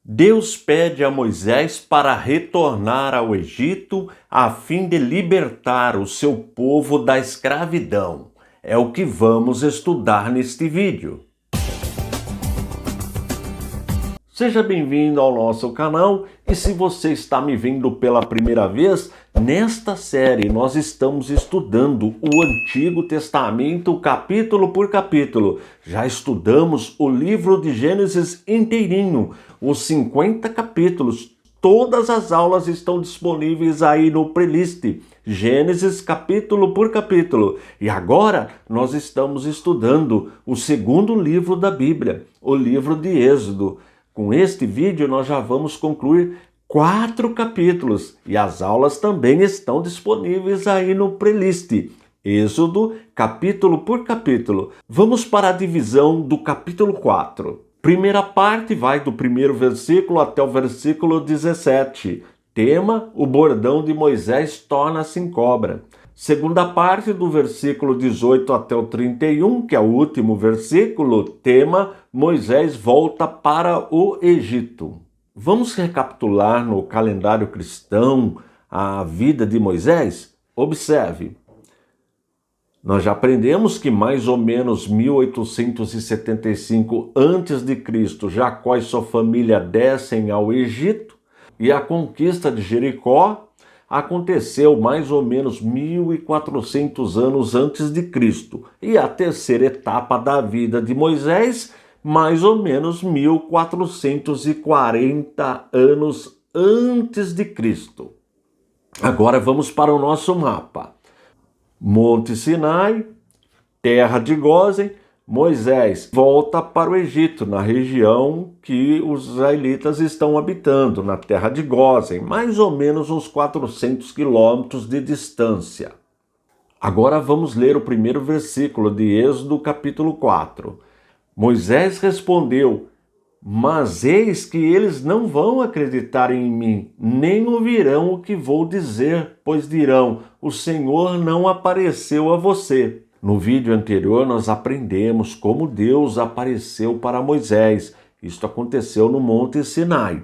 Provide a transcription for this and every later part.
Deus pede a Moisés para retornar ao Egito a fim de libertar o seu povo da escravidão. É o que vamos estudar neste vídeo. Seja bem-vindo ao nosso canal e se você está me vendo pela primeira vez, nesta série nós estamos estudando o Antigo Testamento capítulo por capítulo. Já estudamos o livro de Gênesis inteirinho, os 50 capítulos. Todas as aulas estão disponíveis aí no playlist Gênesis capítulo por capítulo. E agora nós estamos estudando o segundo livro da Bíblia, o livro de Êxodo. Com este vídeo nós já vamos concluir 4 capítulos e as aulas também estão disponíveis aí no playlist Êxodo, capítulo por capítulo. Vamos para a divisão do capítulo 4. Primeira parte vai do primeiro versículo até o versículo 17. Tema: o bordão de Moisés torna-se em cobra. Segunda parte, do versículo 18 até o 31, que é o último versículo, tema: Moisés volta para o Egito. Vamos recapitular no calendário cristão a vida de Moisés? Observe. Nós já aprendemos que mais ou menos 1875 a.C., Jacó e sua família descem ao Egito e a conquista de Jericó aconteceu mais ou menos 1400 anos antes de Cristo. E a terceira etapa da vida de Moisés, mais ou menos 1440 anos antes de Cristo. Agora vamos para o nosso mapa. Monte Sinai, terra de Gósen. Moisés volta para o Egito, na região que os israelitas estão habitando, na terra de Gósen, mais ou menos uns 400 quilômetros de distância. Agora vamos ler o primeiro versículo de Êxodo capítulo 4. Moisés respondeu: mas eis que eles não vão acreditar em mim, nem ouvirão o que vou dizer, pois dirão: o Senhor não apareceu a você. No vídeo anterior nós aprendemos como Deus apareceu para Moisés. Isto aconteceu no Monte Sinai.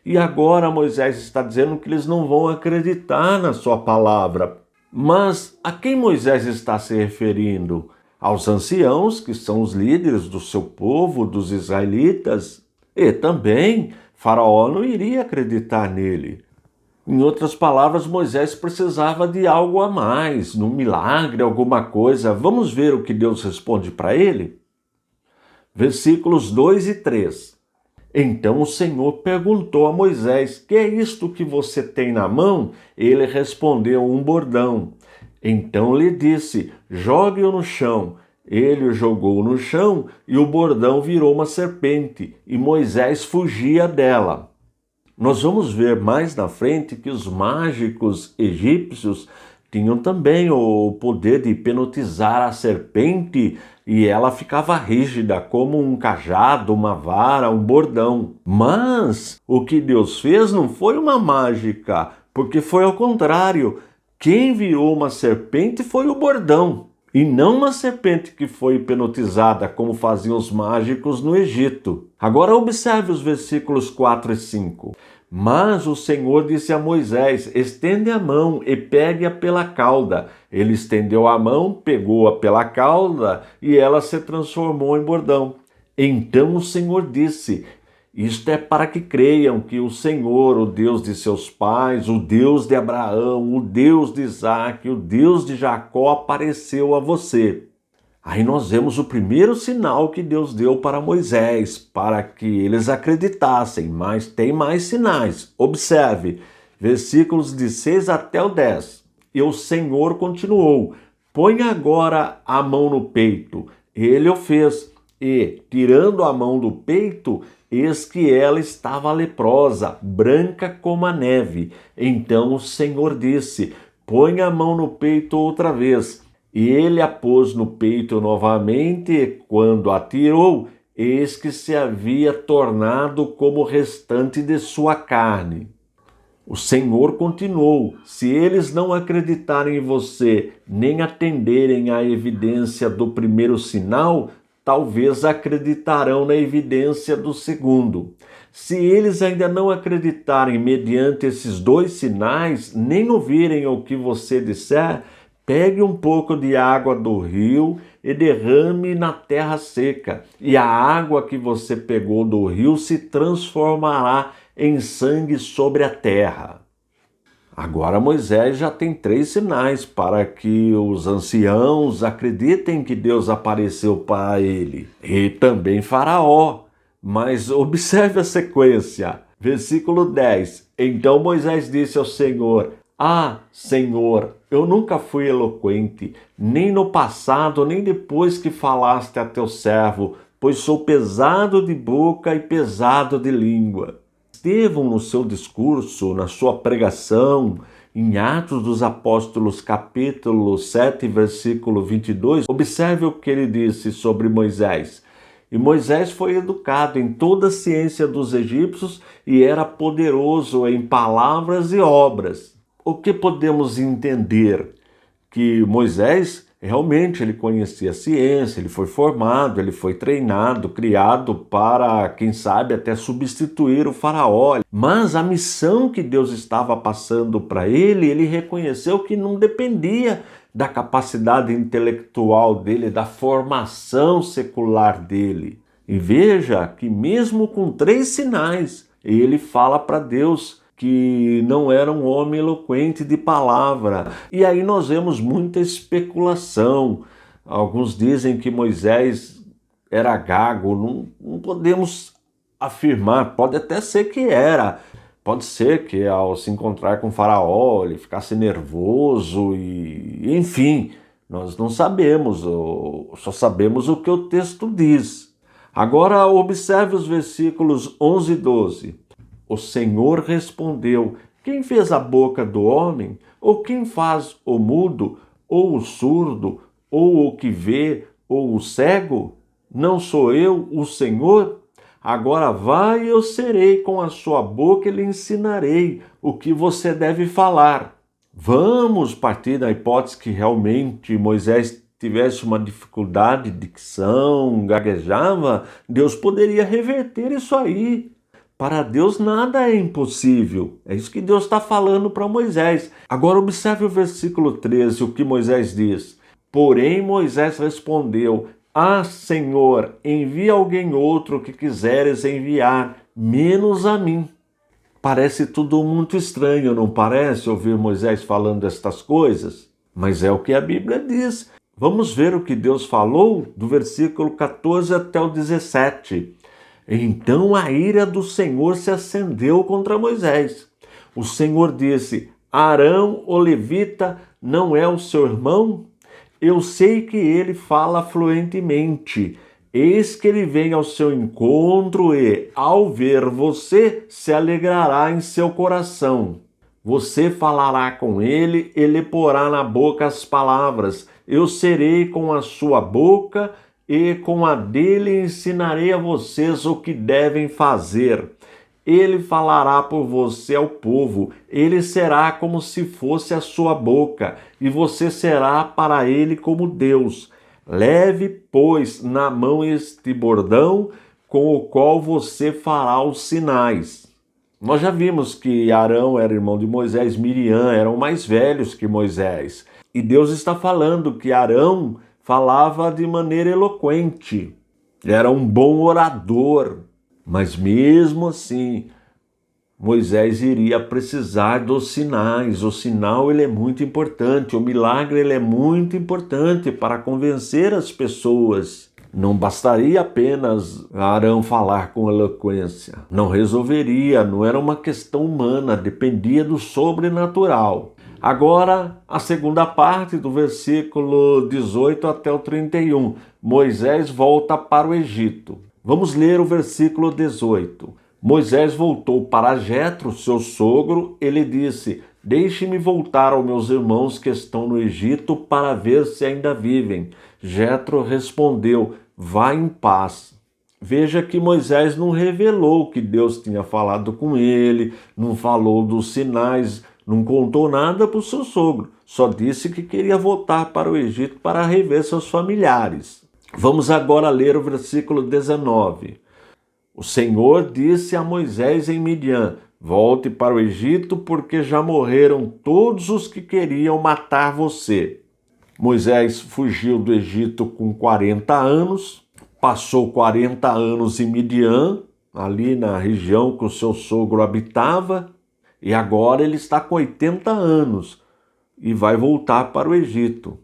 E agora Moisés está dizendo que eles não vão acreditar na sua palavra. Mas a quem Moisés está se referindo? Aos anciãos, que são os líderes do seu povo, dos israelitas. E também Faraó não iria acreditar nele. Em outras palavras, Moisés precisava de algo a mais, num milagre, alguma coisa. Vamos ver o que Deus responde para ele? Versículos 2 e 3. Então o Senhor perguntou a Moisés: que é isto que você tem na mão? Ele respondeu: um bordão. Então lhe disse: jogue-o no chão. Ele o jogou no chão e o bordão virou uma serpente, e Moisés fugia dela. Nós vamos ver mais na frente que os mágicos egípcios tinham também o poder de hipnotizar a serpente e ela ficava rígida como um cajado, uma vara, um bordão. Mas o que Deus fez não foi uma mágica, porque foi ao contrário. Quem virou uma serpente foi o bordão, e não uma serpente que foi hipnotizada, como faziam os mágicos no Egito. Agora observe os versículos 4 e 5. Mas o Senhor disse a Moisés: estende a mão e pegue-a pela cauda. Ele estendeu a mão, pegou-a pela cauda, e ela se transformou em bordão. Então o Senhor disse: isto é para que creiam que o Senhor, o Deus de seus pais, o Deus de Abraão, o Deus de Isaque, o Deus de Jacó, apareceu a você. Aí nós vemos o primeiro sinal que Deus deu para Moisés, para que eles acreditassem, mas tem mais sinais. Observe, versículos de 6 até o 10. E o Senhor continuou: põe agora a mão no peito. Ele o fez, e, tirando a mão do peito, eis que ela estava leprosa, branca como a neve. Então o Senhor disse: põe a mão no peito outra vez. E ele a pôs no peito novamente, e quando a tirou, eis que se havia tornado como o restante de sua carne. O Senhor continuou: se eles não acreditarem em você, nem atenderem à evidência do primeiro sinal, talvez acreditarão na evidência do segundo. Se eles ainda não acreditarem mediante esses dois sinais, nem ouvirem o que você disser, pegue um pouco de água do rio e derrame na terra seca, e a água que você pegou do rio se transformará em sangue sobre a terra. Agora Moisés já tem 3 sinais para que os anciãos acreditem que Deus apareceu para ele, e também Faraó. Mas observe a sequência. Versículo 10. Então Moisés disse ao Senhor: Ah, Senhor, eu nunca fui eloquente, nem no passado, nem depois que falaste a teu servo, pois sou pesado de boca e pesado de língua. Estevão, no seu discurso, na sua pregação, em Atos dos Apóstolos, capítulo 7, versículo 22, observe o que ele disse sobre Moisés. E Moisés foi educado em toda a ciência dos egípcios e era poderoso em palavras e obras. O que podemos entender? Que Moisés realmente ele conhecia a ciência, ele foi formado, ele foi treinado, criado para, quem sabe, até substituir o faraó. Mas a missão que Deus estava passando para ele reconheceu que não dependia da capacidade intelectual dele, da formação secular dele. E veja que mesmo com 3 sinais, ele fala para Deus que não era um homem eloquente de palavra. E aí nós vemos muita especulação. Alguns dizem que Moisés era gago, não podemos afirmar, pode até ser que era. Pode ser que ao se encontrar com Faraó, ele ficasse nervoso e, enfim, nós não sabemos, só sabemos o que o texto diz. Agora observe os versículos 11 e 12. O Senhor respondeu: Quem fez a boca do homem? Ou quem faz o mudo, ou o surdo, ou o que vê, ou o cego? Não sou eu, o Senhor? Agora vai e eu serei com a sua boca e lhe ensinarei o que você deve falar. Vamos partir da hipótese que realmente Moisés tivesse uma dificuldade de dicção, gaguejava, Deus poderia reverter isso aí. Para Deus nada é impossível. É isso que Deus está falando para Moisés. Agora observe o versículo 13, o que Moisés diz. Porém Moisés respondeu: Ah, Senhor, envia alguém outro que quiseres enviar, menos a mim. Parece tudo muito estranho, não parece, ouvir Moisés falando estas coisas? Mas é o que a Bíblia diz. Vamos ver o que Deus falou do versículo 14 até o 17. Então a ira do Senhor se acendeu contra Moisés. O Senhor disse: Arão, o levita, não é o seu irmão? Eu sei que ele fala fluentemente. Eis que ele vem ao seu encontro e, ao ver você, se alegrará em seu coração. Você falará com ele e lhe porá na boca as palavras. Eu serei com a sua boca e com a dele ensinarei a vocês o que devem fazer. Ele falará por você ao povo, ele será como se fosse a sua boca, e você será para ele como Deus. Leve, pois, na mão este bordão, com o qual você fará os sinais. Nós já vimos que Arão era irmão de Moisés, Miriam eram mais velhos que Moisés. E Deus está falando que Arão falava de maneira eloquente, era um bom orador. Mas mesmo assim, Moisés iria precisar dos sinais. O sinal ele é muito importante, o milagre ele é muito importante para convencer as pessoas. Não bastaria apenas Arão falar com eloquência. Não resolveria, não era uma questão humana, dependia do sobrenatural. Agora, a segunda parte do versículo 18 até o 31. Moisés volta para o Egito. Vamos ler o versículo 18. Moisés voltou para Jetro, seu sogro, e lhe disse: Deixe-me voltar aos meus irmãos que estão no Egito para ver se ainda vivem. Jetro respondeu: Vá em paz. Veja que Moisés não revelou que Deus tinha falado com ele, não falou dos sinais, não contou nada para o seu sogro. Só disse que queria voltar para o Egito para rever seus familiares. Vamos agora ler o versículo 19. O Senhor disse a Moisés em Midian: volte para o Egito, porque já morreram todos os que queriam matar você. Moisés fugiu do Egito com 40 anos, passou 40 anos em Midian, ali na região que o seu sogro habitava, e agora ele está com 80 anos e vai voltar para o Egito.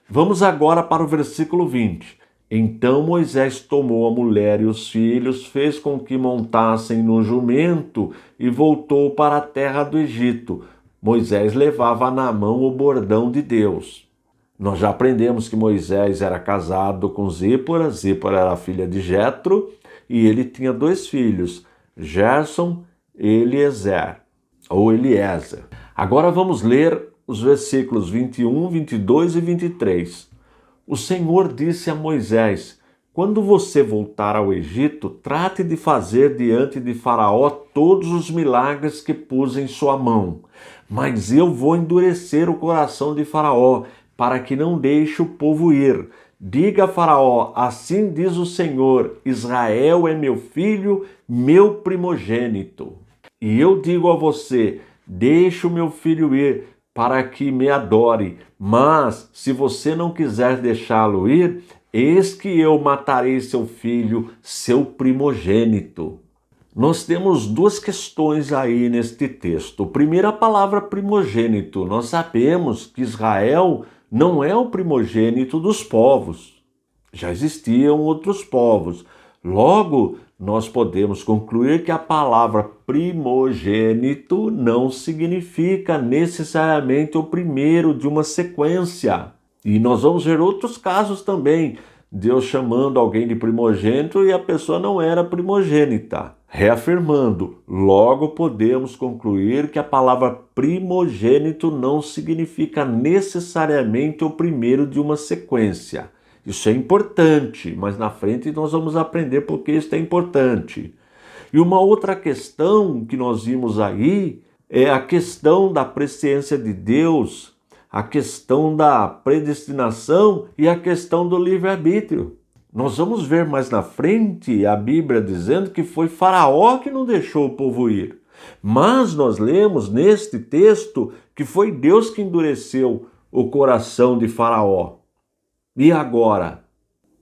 Vamos agora para o versículo 20. Então Moisés tomou a mulher e os filhos, fez com que montassem no jumento e voltou para a terra do Egito. Moisés levava na mão o bordão de Deus. Nós já aprendemos que Moisés era casado com Zípora. Zípora era filha de Jetro e ele tinha 2 filhos, Gerson e Eliezer. Agora vamos ler os versículos 21, 22 e 23. O Senhor disse a Moisés: quando você voltar ao Egito, trate de fazer diante de Faraó todos os milagres que pus em sua mão. Mas eu vou endurecer o coração de Faraó, para que não deixe o povo ir. Diga a Faraó: assim diz o Senhor, Israel é meu filho, meu primogênito. E eu digo a você: deixe o meu filho ir, para que me adore. Mas, se você não quiser deixá-lo ir, eis que eu matarei seu filho, seu primogênito. Nós temos 2 questões aí neste texto. Primeiro, a palavra primogênito. Nós sabemos que Israel não é o primogênito dos povos. Já existiam outros povos. Logo, nós podemos concluir que a palavra primogênito não significa necessariamente o primeiro de uma sequência. E nós vamos ver outros casos também, Deus chamando alguém de primogênito e a pessoa não era primogênita. Reafirmando, logo podemos concluir que a palavra primogênito não significa necessariamente o primeiro de uma sequência. Isso é importante, mas na frente nós vamos aprender porque isso é importante. E uma outra questão que nós vimos aí é a questão da presciência de Deus, a questão da predestinação e a questão do livre-arbítrio. Nós vamos ver mais na frente a Bíblia dizendo que foi Faraó que não deixou o povo ir. Mas nós lemos neste texto que foi Deus que endureceu o coração de Faraó. E agora,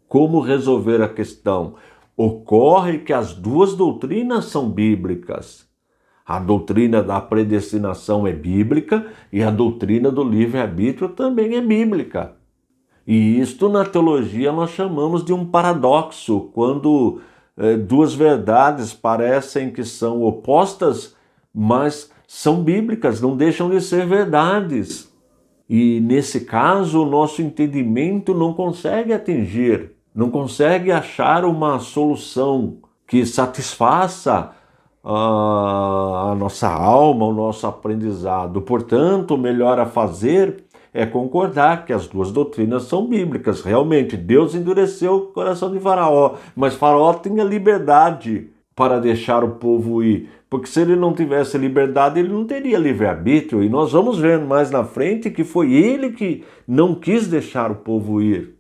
como resolver a questão? Ocorre que as 2 doutrinas são bíblicas. A doutrina da predestinação é bíblica e a doutrina do livre-arbítrio também é bíblica. E isto na teologia nós chamamos de um paradoxo, quando 2 verdades parecem que são opostas, mas são bíblicas, não deixam de ser verdades. E nesse caso, o nosso entendimento não consegue atingir, não consegue achar uma solução que satisfaça a nossa alma, o nosso aprendizado. Portanto, o melhor a fazer é concordar que as 2 doutrinas são bíblicas. Realmente, Deus endureceu o coração de Faraó, mas Faraó tinha liberdade para deixar o povo ir. Porque se ele não tivesse liberdade, ele não teria livre-arbítrio. E nós vamos ver mais na frente que foi ele que não quis deixar o povo ir.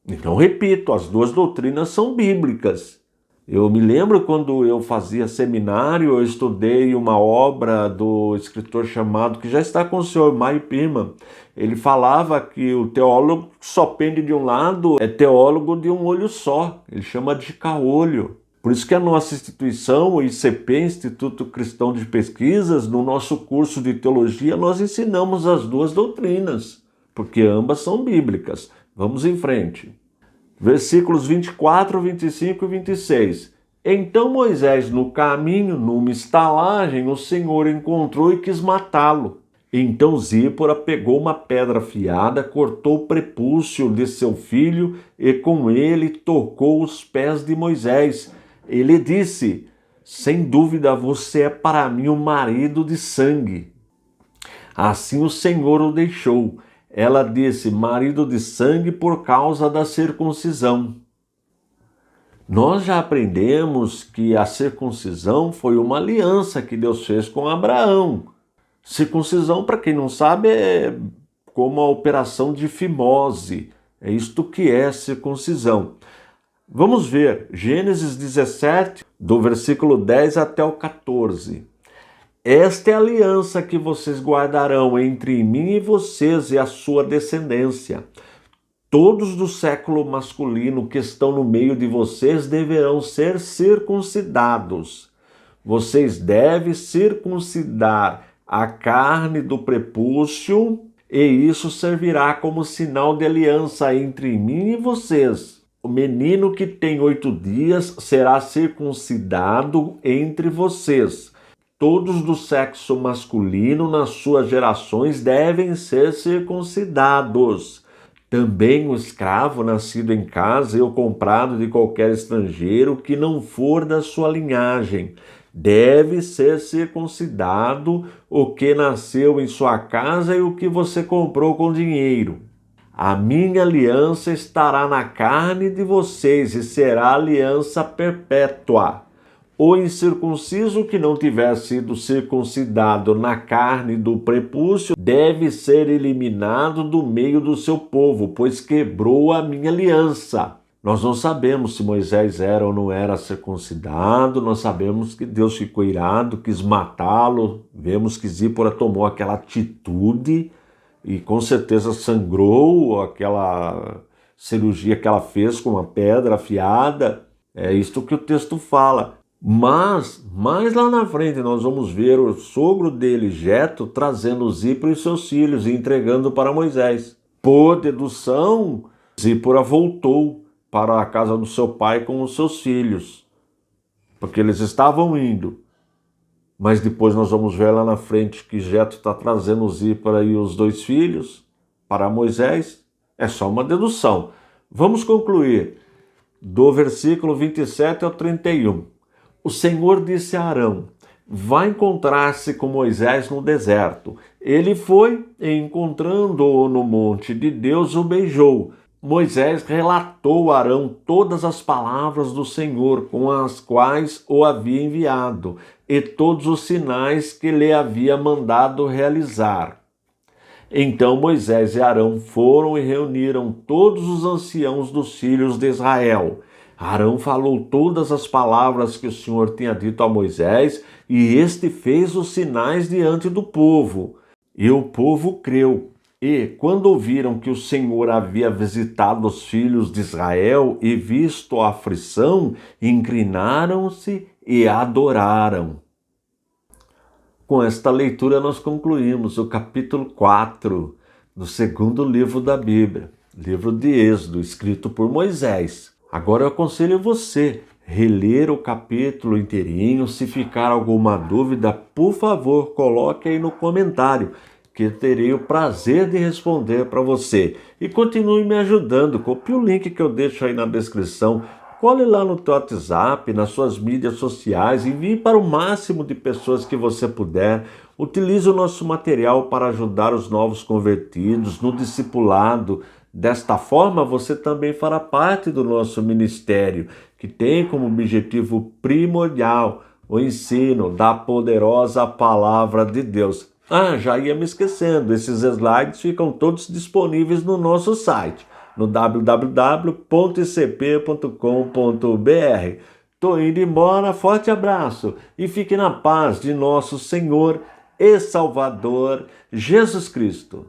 Então, repito, as 2 doutrinas são bíblicas. Eu me lembro quando eu fazia seminário, eu estudei uma obra do escritor chamado, que já está com o senhor Mário Pima. Ele falava que o teólogo que só pende de um lado é teólogo de um olho só. Ele chama de caolho. Por isso que a nossa instituição, o ICP, Instituto Cristão de Pesquisas, no nosso curso de teologia, nós ensinamos as 2 doutrinas, porque ambas são bíblicas. Vamos em frente. Versículos 24, 25 e 26. Então Moisés, no caminho, numa estalagem, o Senhor encontrou e quis matá-lo. Então Zípora pegou uma pedra afiada, cortou o prepúcio de seu filho e com ele tocou os pés de Moisés. Ele disse: sem dúvida você é para mim um marido de sangue. Assim o Senhor o deixou. Ela disse: marido de sangue por causa da circuncisão. Nós já aprendemos que a circuncisão foi uma aliança que Deus fez com Abraão. Circuncisão, para quem não sabe, é como a operação de fimose. É isto que é circuncisão. Vamos ver Gênesis 17, do versículo 10 até o 14. Esta é a aliança que vocês guardarão entre mim e vocês e a sua descendência. Todos do século masculino que estão no meio de vocês deverão ser circuncidados. Vocês devem circuncidar a carne do prepúcio, e isso servirá como sinal de aliança entre mim e vocês. O menino que tem 8 dias será circuncidado entre vocês. Todos do sexo masculino nas suas gerações devem ser circuncidados. Também o escravo nascido em casa e o comprado de qualquer estrangeiro que não for da sua linhagem deve ser circuncidado, o que nasceu em sua casa e o que você comprou com dinheiro. A minha aliança estará na carne de vocês e será aliança perpétua. O incircunciso que não tiver sido circuncidado na carne do prepúcio deve ser eliminado do meio do seu povo, pois quebrou a minha aliança. Nós não sabemos se Moisés era ou não era circuncidado, nós sabemos que Deus ficou irado, quis matá-lo, vemos que Zípora tomou aquela atitude e com certeza sangrou aquela cirurgia que ela fez com uma pedra afiada. É isto que o texto fala. Mas, mais lá na frente, nós vamos ver o sogro dele, Jetro, trazendo Zípora e seus filhos e entregando para Moisés. Por dedução, Zípora voltou para a casa do seu pai com os seus filhos, porque eles estavam indo. Mas depois nós vamos ver lá na frente que Jetro está trazendo Zípora e os 2 filhos para Moisés. É só uma dedução. Vamos concluir do versículo 27 ao 31. O Senhor disse a Arão: vai encontrar-se com Moisés no deserto. Ele foi e, encontrando-o no monte de Deus, o beijou. Moisés relatou a Arão todas as palavras do Senhor com as quais o havia enviado e todos os sinais que lhe havia mandado realizar. Então Moisés e Arão foram e reuniram todos os anciãos dos filhos de Israel. Arão falou todas as palavras que o Senhor tinha dito a Moisés, e este fez os sinais diante do povo. E o povo creu. E, quando ouviram que o Senhor havia visitado os filhos de Israel e visto a aflição, inclinaram-se e adoraram. Com esta leitura nós concluímos o capítulo 4 do 2º livro da Bíblia, livro de Êxodo, escrito por Moisés. Agora eu aconselho você reler o capítulo inteirinho. Se ficar alguma dúvida, por favor, coloque aí no comentário, que eu terei o prazer de responder para você. E continue me ajudando. Copie o link que eu deixo aí na descrição. Cole lá no teu WhatsApp, nas suas mídias sociais, envie para o máximo de pessoas que você puder. Utilize o nosso material para ajudar os novos convertidos no discipulado. Desta forma, você também fará parte do nosso ministério, que tem como objetivo primordial o ensino da poderosa palavra de Deus. Já ia me esquecendo, esses slides ficam todos disponíveis no nosso site, no www.icp.com.br. Tô indo embora, forte abraço e fique na paz de nosso Senhor e Salvador Jesus Cristo.